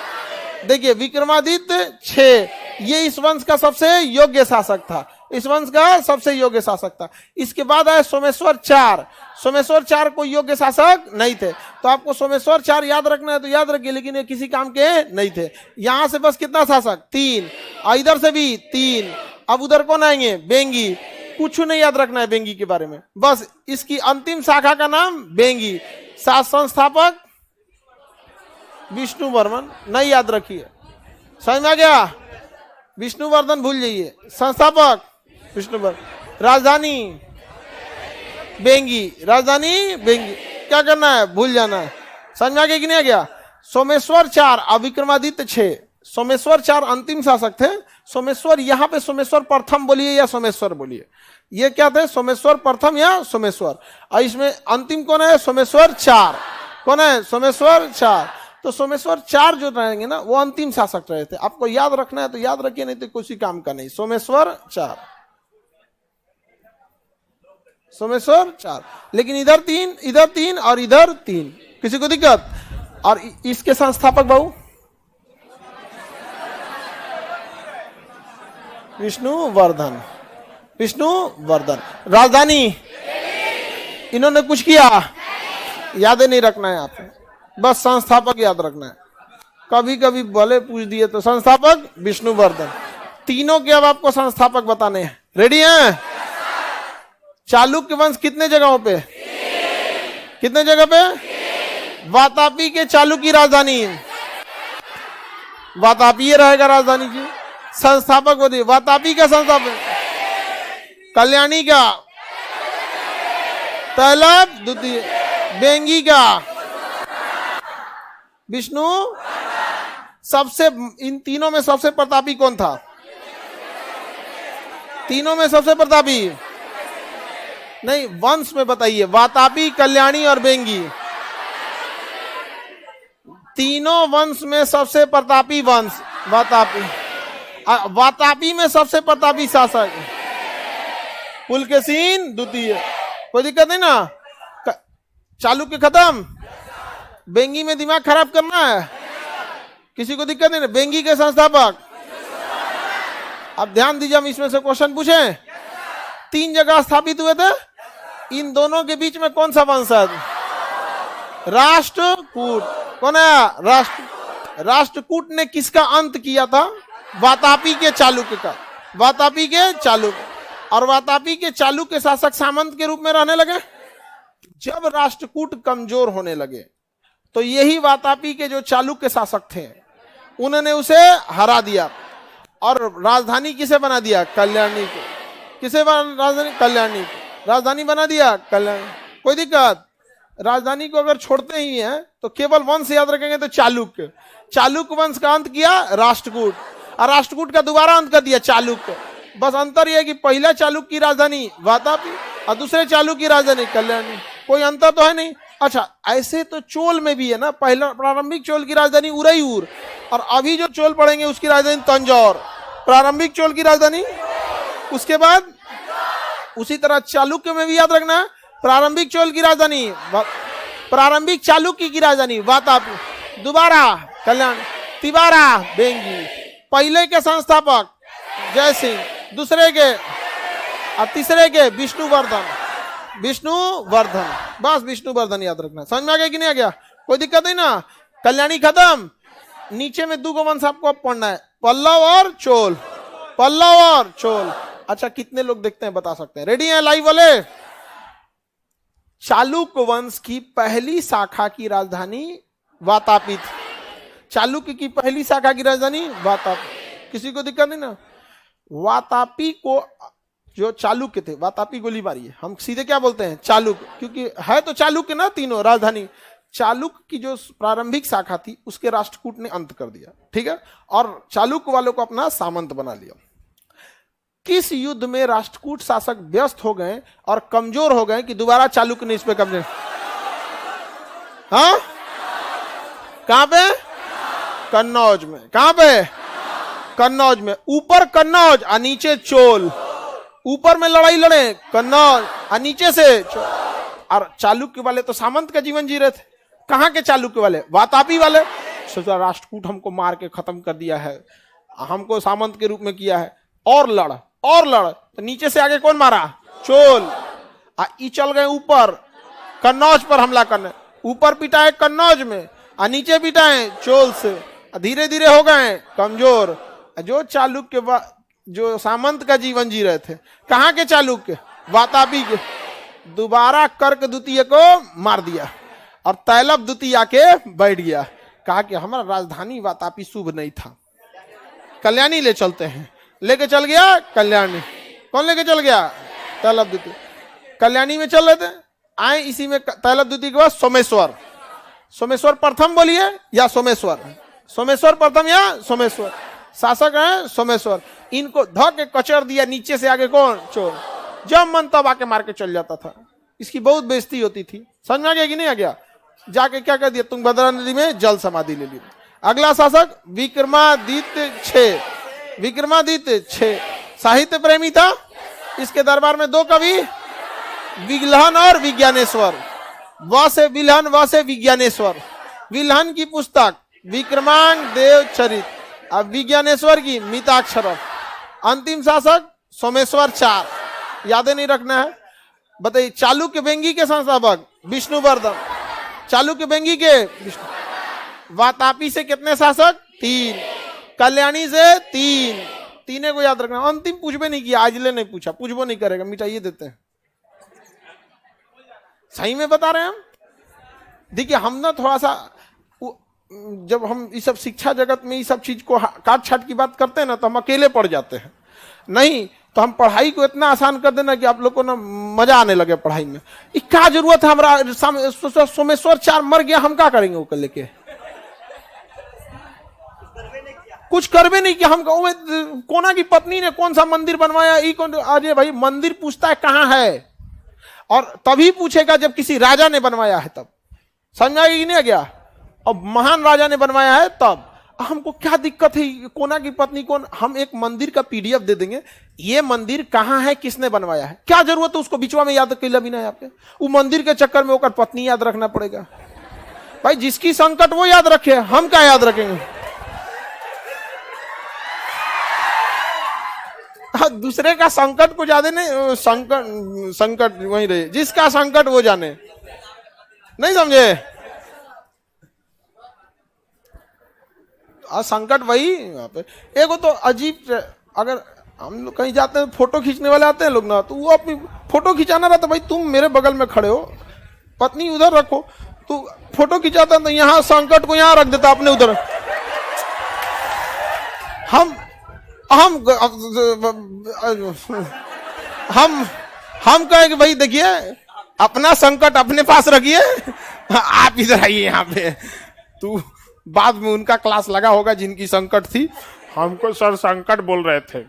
देखिए विक्रमादित्य 6, ये इस वंश का सबसे योग्य शासक था, इस वंश का सबसे योग्य शासक था। इसके बाद आया सोमेश्वर 4। सोमेश्वर 4 कोई योग्य शासक नहीं थे, तो आपको सोमेश्वर 4 याद रखना है तो याद रखिए, लेकिन ये किसी काम के नहीं थे। यहां से बस कितना शासक? 3, इधर से भी 3। अब उधर कौन आएंगे? बेंगी। कुछ नहीं याद रखना है बेंगी के बारे में, बस इसकी अंतिम शाखा का नाम बेंगी। संस्थापक विष्णुवर्धन, नहीं याद रखिए, समझ में आ गया? विष्णुवर्धन भूल जाइए। संस्थापक विष्णुवर्धन। राजधानी बेंगी, राजधानी बेंगी। क्या करना है? भूल जाना है। समझ में आ गया कि नहीं आ गया? सोमेश्वर 4 और विक्रमादित्य 6। सोमेश्वर 4 अंतिम शासक थे। सोमेश्वर, यहाँ पे सोमेश्वर प्रथम बोलिए या सोमेश्वर बोलिए, ये क्या थे? सोमेश्वर प्रथम या सोमेश्वर। और इसमें अंतिम कौन है? सोमेश्वर 4। कौन है? सोमेश्वर 4। तो सोमेश्वर 4 जो रहेंगे ना, वो अंतिम शासक रहे थे। आपको याद रखना है तो याद रखिए, नहीं तो किसी काम का नहीं। सोमेश्वर 4, सोमेश्वर 4। लेकिन इधर 3, इधर 3 और इधर 3, किसी को दिक्कत? और इसके संस्थापक बहु विष्णुवर्धन। विष्णुवर्धन। राजधानी इन्होंने कुछ किया? याद नहीं रखना है आपको, बस संस्थापक याद रखना है। कभी कभी भले पूछ दिए तो संस्थापक विष्णुवर्धन। तीनों के अब आपको संस्थापक बताने हैं। रेडी हैं? चालुक्य वंश कितने जगहों पे? कितने जगह पे? वातापी के चालुक्य की राजधानी, वातापी रहेगा राजधानी की। संस्थापक बोलिए। वातापी का संस्थापक? कल्याणी का? तैलप द्वितीय। बेंगी का? विष्णु। सबसे, इन तीनों में सबसे प्रतापी कौन था? तीनों में सबसे प्रतापी नहीं, वंश में बताइए। वातापी, कल्याणी और बेंगी, तीनों वंश में सबसे प्रतापी वंश वातापी। वातापी में सबसे प्रतापी शासक पुलकेशिन द्वितीय। कोई दिक्कत नहीं ना? चालुक्य खत्म। बेंगी में दिमाग खराब करना है? किसी को दिक्कत नहीं ना? बेंगी के संस्थापक? अब ध्यान दीजिए, हम इसमें से क्वेश्चन पूछें। 3 जगह स्थापित हुए थे, इन दोनों के बीच में कौन सा वंश है? राष्ट्रकूट। कौन है? राष्ट्रकूट ने किसका अंत किया था? वातापी के चालुक्य का। वातापी के चालुक्य। और वातापी के चालुक्य शासक सामंत के रूप में रहने लगे। जब राष्ट्रकूट कमजोर होने लगे तो यही वातापी के जो चालुक्य शासक थे उन्होंने उसे हरा दिया और राजधानी किसे बना दिया? कल्याणी को। किसे राजधानी? कल्याणी को राजधानी बना दिया। कल्याणी। कोई दिक्कत? राजधानी को अगर छोड़ते ही हैं तो केवल वंश याद रखेंगे तो चालुक्य। चालुक्य वंश का अंत किया राष्ट्रकूट, और राष्ट्रकूट का दोबारा अंत कर दिया चालुक्य। बस अंतर यह है कि पहला चालुक्य की राजधानी वातापी और दूसरे चालुक्य की राजधानी कल्याणी। कोई अंतर तो है नहीं। अच्छा, ऐसे तो चोल में भी है ना। पहला प्रारंभिक चोल की राजधानी उरईर, और अभी जो चोल पढ़ेंगे उसकी राजधानी तंजौर। प्रारंभिक चोल की राजधानी, उसके बाद उसी तरह चालुक्य में भी याद रखना, प्रारंभिक चोल की राजधानी, प्रारंभिक चालुक्य की राजधानी वातापी, दोबारा कल्याण, तिबारा बेंगी। पहले के संस्थापक जय सिंह, दूसरे के और तीसरे के विष्णुवर्धन। विष्णुवर्धन, बस विष्णुवर्धन याद रखना। समझ में आ गया कि नहीं आ गया? कोई दिक्कत नहीं ना? कल्याणी खत्म। नीचे में 2 वंश आपको पढ़ना है, पल्लव और चोल। पल्लव और चोल। अच्छा कितने लोग देखते हैं बता सकते हैं? रेडी हैं लाइव वाले? चालुक्य वंश की पहली शाखा की राजधानी वातापी थी। चालुक्य की पहली शाखा की राजधानी वातापी। किसी को दिक्कत नहीं ना? वातापी को जो चालुक्य थे, वातापी गोली मारी है, हम सीधे क्या बोलते हैं? चालुक्य, क्योंकि है तो चालुक्य ना तीनों राजधानी। चालुक्य की जो प्रारंभिक शाखा थी उसके राष्ट्रकूट ने अंत कर दिया, ठीक है, और चालुक्य वालों को अपना सामंत बना लिया। किस युद्ध में राष्ट्रकूट शासक व्यस्त हो गए और कमजोर हो गए कि दोबारा चालुक्य ने इस पे कब्जे? हाँ, कहां पे? कन्नौज में। कहां पे? कन्नौज में। ऊपर कन्नौज और नीचे चोल। ऊपर में लड़ाई लड़े कन्नौज और नीचे से चोल। और चालुक्य वाले तो सामंत का जीवन जी रहे थे। कहां के चालुक्य वाले? वातापी वाले। सोचा राष्ट्रकूट हमको मार के खत्म कर दिया है, हमको सामंत के रूप में किया है, और लड़ तो नीचे से आगे कौन मारा? चोल। ई चल गए ऊपर कन्नौज पर हमला करने। ऊपर पिटाए कन्नौज में और नीचे पिटाए चोल से। धीरे धीरे हो गए कमजोर। जो चालुक्य जो सामंत का जीवन जी रहे थे, कहां के चालुक्य? वातापी के। दोबारा कर्क द्वितीय को मार दिया और तैलभ द्वितीय आके बैठ गया। कहा कि हमारा राजधानी वातापी शुभ नहीं था, कल्याणी ले चलते हैं। लेके चल गया कल्याणी। कौन लेके चल गया? तैलभ द्वितीय। कल्याणी में चल रहे थे, आए इसी में तैलभ द्वितीय के बाद सोमेश्वर। सोमेश्वर प्रथम बोलिए या सोमेश्वर? सोमेश्वर प्रथम या सोमेश्वर? शासक है सोमेश्वर। इनको धो के कचर दिया नीचे से आगे कौन? चोर। जब मन तब आके मार के चल जाता था। इसकी बहुत बेइज्जती होती थी। समझ में आ गया कि नहीं आ गया? जाके क्या कर दिया? तुंगभद्रा नदी में जल समाधि ले ली। अगला शासक विक्रमादित्य 6। विक्रमादित्य 6 साहित्य प्रेमी था। इसके दरबार में 2 कवि, विल्हन और विज्ञानेश्वर। व से विल्हन, व से विज्ञानेश्वर। विल्हन की पुस्तक विक्रमांक देव चरित, अब विज्ञानेश्वर की मिताक्षर। अंतिम शासक सोमेश्वर 4। यादें नहीं रखना है। बताइए चालुक्य बेंगी के संस्थापक विष्णुवर्धन। चालुक्य बेंगी के विष्णु। वातापी से कितने शासक? 3। कल्याणी से 3। तीनों को याद रखना। अंतिम पूछबे नहीं किया, आजले नहीं पूछा, पूछबो नहीं करेगा, मिटाइए देते हैं। सही में बता रहे हैं हम। देखिए हम ना थोड़ा सा, जब हम इस सब शिक्षा जगत में इस सब चीज को काट छाट की बात करते हैं ना, तो हम अकेले पड़ जाते हैं। नहीं तो हम पढ़ाई को इतना आसान कर देना कि आप लोग को ना मजा आने लगे पढ़ाई में। क्या जरूरत है? हमारा सोमेश्वर 4 मर गया, हम क्या करेंगे वो लेके? कुछ करवे नहीं किया। हम कोना की पत्नी ने कौन सा मंदिर बनवाया? अरे भाई मंदिर पूछता है कहां है, और तभी पूछेगा जब किसी राजा ने बनवाया है तब। समझ आएगी नहीं गया? अब महान राजा ने बनवाया है तब। हमको क्या दिक्कत है कोना की पत्नी कौन? हम एक मंदिर का पीडीएफ दे देंगे, ये मंदिर कहां है, किसने बनवाया है। क्या जरूरत है उसको बीचवा में याद कैला भी नहीं आपके? वो मंदिर के चक्कर में होकर पत्नी याद रखना पड़ेगा। भाई जिसकी संकट वो याद रखे, हम क्या याद रखेंगे? दूसरे का संकट को ज्यादा नहीं, संकट वही रहे, जिसका संकट वो जाने। नहीं समझे? संकट वही यहाँ पे। एक तो अजीब, अगर हम लोग कहीं जाते हैं फोटो खींचने वाले आते हैं लोग ना, तो वो अपनी फोटो खिंचाना रहता, भाई तुम मेरे बगल में खड़े हो, पत्नी उधर रखो, तो फोटो खिंचाता तो यहाँ संकट को यहाँ रख देता अपने उधर। हम कहें कि भाई देखिए अपना संकट अपने पास रखिए, आप इधर आइए यहाँ पे। तू बाद में उनका क्लास लगा होगा जिनकी संकट थी, हमको सर संकट बोल रहे थे।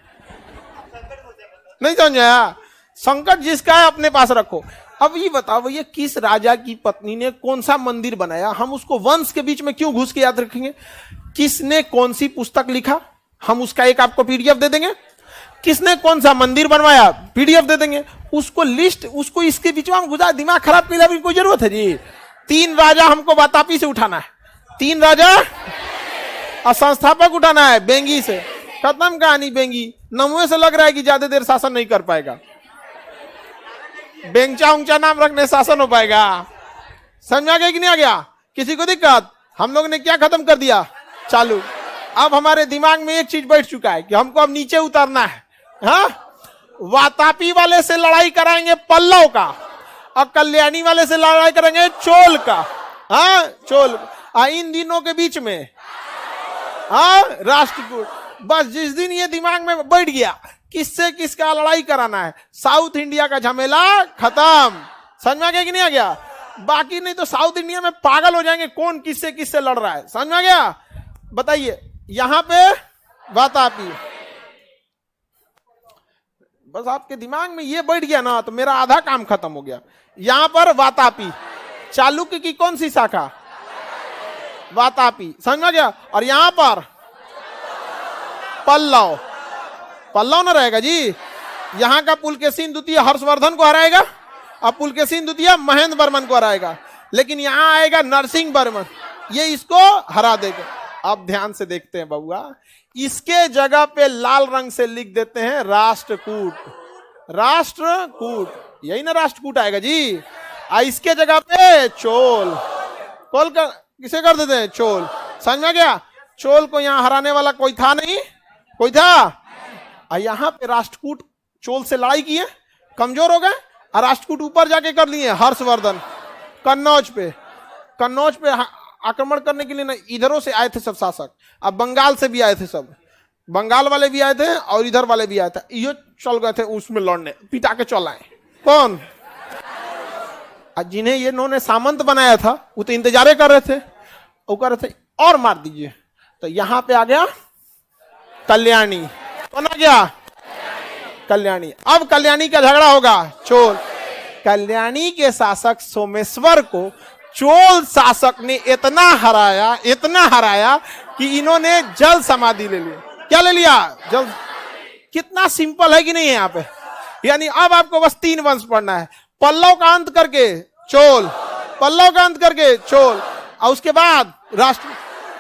नहीं समझा? संकट जिसका है अपने पास रखो। अब ये बताओ, ये किस राजा की पत्नी ने कौन सा मंदिर बनाया, हम उसको वंश के बीच में क्यों घुस के याद रखेंगे? किसने कौन सी पुस्तक लिखा, हम उसका एक आपको पीडीएफ दे देंगे। किसने कौन सा मंदिर बनवाया, पीडीएफ दे देंगे। उसको लिस्ट, उसको इसके बीच में गुजार, दिमाग खराब पीला भी कोई जरूरत है जी? 3 राजा हमको वातापी से उठाना है, 3 राजा और संस्थापक उठाना है बेंगी से। खत्म कहानी बेंगी। नमुए से लग रहा है कि ज्यादा देर शासन नहीं कर पाएगा। बेंचा ऊंचा नाम रखने शासन हो पाएगा। समझ आ गया कि नहीं आ गया? किसी को दिक्कत? हम लोग ने क्या खत्म कर दिया? चालू। अब हमारे दिमाग में एक चीज बैठ चुका है कि हमको अब नीचे उतरना है। हाँ, वातापी वाले से लड़ाई कराएंगे पल्लव का, और कल्याणी वाले से लड़ाई करेंगे चोल का। हाँ, चोल। इन दिनों के बीच में हाँ राष्ट्रकूट। बस जिस दिन ये दिमाग में बैठ गया किससे किसका लड़ाई कराना है, साउथ इंडिया का झमेला खत्म। समझ में आ गया कि नहीं आ गया? बाकी नहीं तो साउथ इंडिया में पागल हो जाएंगे कौन किससे किससे लड़ रहा है। समझ में आ गया? बताइए, यहां पे वातापी, बस आपके दिमाग में ये बैठ गया ना तो मेरा आधा काम खत्म हो गया। यहां पर वातापी, चालुक्य की कौन सी शाखा? वातापी। समझ में गया? और यहां पर पल्लव, पल्लव ना रहेगा जी। यहां का पुलकेशिन द्वितीय हर्षवर्धन को हराएगा, और पुलकेशिन द्वितीय महेंद्र वर्मन को हराएगा, लेकिन यहां आएगा नरसिंह वर्मन, ये इसको हरा देगा। अब ध्यान से देखते हैं बबुआ, इसके जगह पे लाल रंग से लिख देते हैं राष्ट्रकूट। राष्ट्रकूट, यही ना राष्ट्रकूट आएगा जी। इसके जगह पे चोल, कोल का किसे कर देते हैं? चोल। समझ में गया? चोल को यहां हराने वाला कोई था नहीं, कोई था? यहां पे राष्ट्रकूट चोल से लड़ाई की है, कमजोर हो गए, और राष्ट्रकूट ऊपर जाके कर लिए हर्षवर्धन कन्नौज पे। कन्नौज पे आक्रमण करने के लिए ना इधरों से आए थे सब शासक, अब बंगाल से भी आए थे सब, बंगाल वाले भी आए थे और इधर वाले भी आए थे। ये चल गए थे उसमें लड़ने, पिटा के चल आए। कौन? जिन्हें ये इन्होंने सामंत बनाया था वो तो इंतजारे कर रहे थे, वो कर रहे थे और मार दीजिए। तो यहां पे आ गया कल्याणी। कौन आ गया? कल्याणी। अब कल्याणी का झगड़ा होगा चोल। कल्याणी के शासक सोमेश्वर को चोल शासक ने इतना हराया कि इन्होंने जल समाधि ले लिया। क्या ले लिया? जल। कितना सिंपल है कि नहीं है यहाँ पे? यानी अब आपको बस 3 वंश पढ़ना है, पल्लव का अंत करके चोल, पल्लव का अंत करके चोल, और उसके बाद राष्ट्र।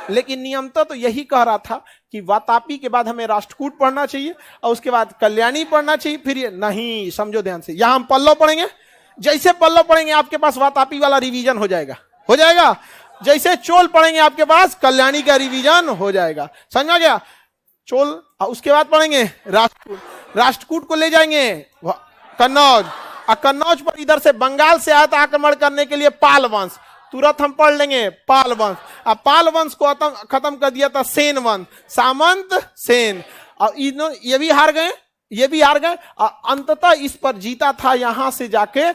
लेकिन नियमतः तो यही कह रहा था कि वातापी के बाद हमें राष्ट्रकूट पढ़ना चाहिए और उसके बाद कल्याणी पढ़ना चाहिए, फिर ये नहीं। समझो ध्यान से, यहां हम पल्लव पढ़ेंगे, जैसे पल्लव पढ़ेंगे आपके पास वातापी वाला रिवीजन हो जाएगा, हो जाएगा। जैसे चोल पढ़ेंगे आपके पास कल्याणी का रिवीजन हो जाएगा। समझ आ गया? चोल, उसके बाद पढ़ेंगे राष्ट्रकूट। राष्ट्रकूट को ले जाएंगे कन्नौज, और कन्नौज पर इधर से बंगाल से आया था आक्रमण करने के लिए पाल वंश, तुरंत हम पढ़ लेंगे पाल वंश। अब पाल वंश को खत्म कर दिया था सेन वंश, सामंत सेन, और ये भी हार गए, ये भी हार गए। अंततः इस पर जीता था यहां से जाके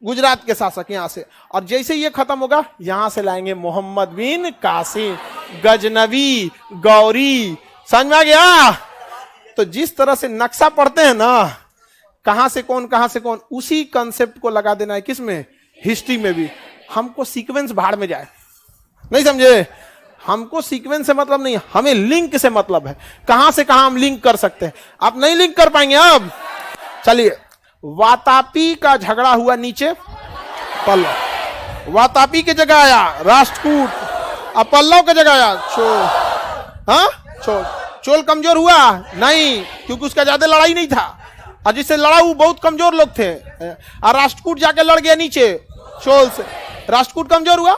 गुजरात के शासक यहां से, और जैसे ये खत्म होगा यहां से लाएंगे मोहम्मद बिन कासिम, गजनवी, गौरी। समझ में आ गया? तो जिस तरह से नक्शा पढ़ते हैं ना, कहां से कौन, उसी कंसेप्ट को लगा देना है किसमें? हिस्ट्री में भी। हमको सीक्वेंस भाड़ में जाए, नहीं समझे? हमको सीक्वेंस से मतलब नहीं, हमें लिंक से मतलब है। कहां से कहां हम लिंक कर सकते हैं, आप नहीं लिंक कर पाएंगे। अब चलिए, वातापी का झगड़ा हुआ नीचे, पल्लव। वातापी की जगह आया राष्ट्रकूट, अब पल्लव की जगह आया चोल। हाँ, चोल। चोल कमजोर हुआ नहीं, क्योंकि उसका ज्यादा लड़ाई नहीं था, और जिससे लड़ा वो बहुत कमजोर लोग थे, और राष्ट्रकूट जाके लड़ गया नीचे चोल से। राष्ट्रकूट कमजोर हुआ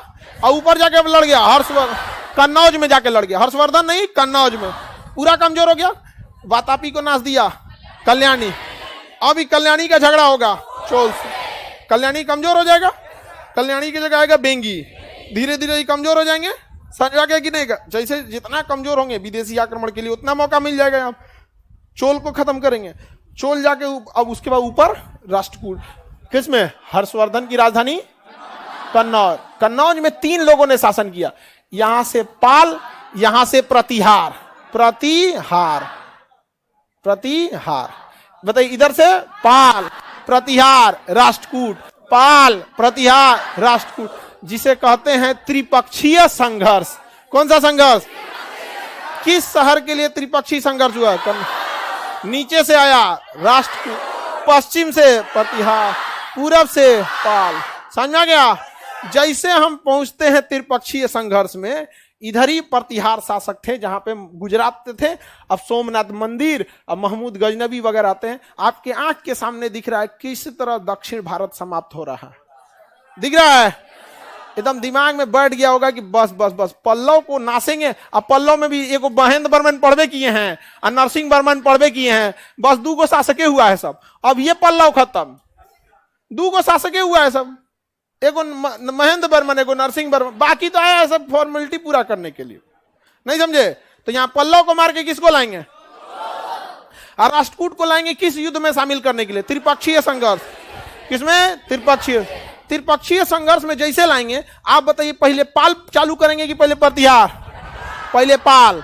और ऊपर जाके लड़ गया हर्षवर्धन, कन्नौज में जाके लड़ गया, हर्षवर्धन नहीं कन्नौज में, पूरा कमजोर हो गया। वातापी को नाश दिया कल्याणी। अभी कल्याणी का झगड़ा होगा चोल से, कल्याणी कमजोर हो जाएगा, कल्याणी की जगह आएगा बेंगी। धीरे धीरे ही कमजोर हो जाएंगे, समझ आ गया कि नहीं? जैसे जितना कमजोर होंगे विदेशी आक्रमण के लिए उतना मौका मिल जाएगा। आप चोल को खत्म करेंगे, चोल जाके अब उसके बाद ऊपर राष्ट्रकूट, किसमें? हर्षवर्धन की राजधानी कन्नौज। कन्नौज में 3 लोगों ने शासन किया, यहां से पाल, यहां से प्रतिहार। बताइए, इधर से पाल, प्रतिहार, राष्ट्रकूट, पाल, प्रतिहार, राष्ट्रकूट, जिसे कहते हैं त्रिपक्षीय संघर्ष। कौन सा संघर्ष? किस शहर के लिए त्रिपक्षीय संघर्ष हुआ? नीचे से आया राष्ट्रकूट, पश्चिम से प्रतिहार, पूरब से पाल। समझ आ गया? जैसे हम पहुंचते हैं त्रिपक्षीय संघर्ष में, इधर ही प्रतिहार शासक थे जहां पे गुजरात थे। अब सोमनाथ मंदिर, अब महमूद गजनबी वगैरह आते हैं। आपके आंख के सामने दिख रहा है किस तरह दक्षिण भारत समाप्त हो रहा है, दिख रहा है? एकदम दिमाग में बैठ गया होगा कि बस बस बस पल्लव को नासेंगे। अब पल्लव में भी एक महेंद्र वर्मन पढ़वे किए हैं और नरसिंह वर्मन पढ़वे किए हैं, बस 2 शासके हुआ है सब। अब ये पल्लव खत्म, 2 शासके हुआ है सब, एगो महेंद्र वर्मन एगो नरसिंह वर्मन, बाकी तो आया है सब फॉर्मेलिटी पूरा करने के लिए, नहीं समझे। तो यहां पल्लव को मार के किसको लाएंगे? और राष्ट्रकूट को लाएंगे किस युद्ध में शामिल करने के लिए? त्रिपक्षीय संघर्ष। किसमें? त्रिपक्षीय संघर्ष में जैसे लाएंगे, आप बताइए पहले पाल चालू करेंगे कि पहले प्रतिहार? पहले पाल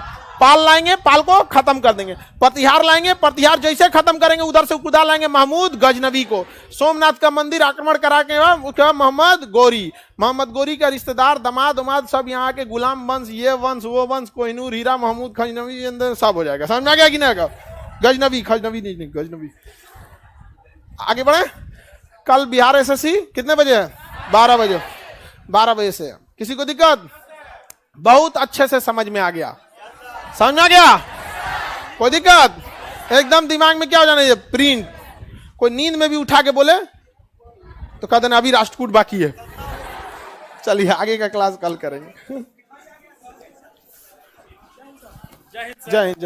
लाएंगे, पाल को खत्म कर देंगे। प्रतिहार लाएंगे, प्रतिहार जैसे खत्म करेंगे उधर से कुदा लाएंगे महमूद गजनवी को। सोमनाथ का मंदिर आक्रमण करा के उसके बाद मोहम्मद गोरी का रिश्तेदार दामाद उमाद सब यहाँ के गुलाम वंश, ये वंश वो वंश, कोहिनूर हीरा महमूद खजनवी सब हो जाएगा। समझ में आ गया कि नहीं? गजनवी नहीं गजनवी। आगे बढ़े। कल बिहार एसएससी कितने बजे है? 12 बजे। 12 बजे से। किसी को दिक्कत? बहुत अच्छे से समझ में आ गया, समझ में आ गया? कोई दिक्कत? एकदम दिमाग में क्या हो जाना है? प्रिंट। कोई नींद में भी उठा के बोले तो कह देना अभी राष्ट्रकूट बाकी है। चलिए आगे का क्लास कल करेंगे। जय हिंद।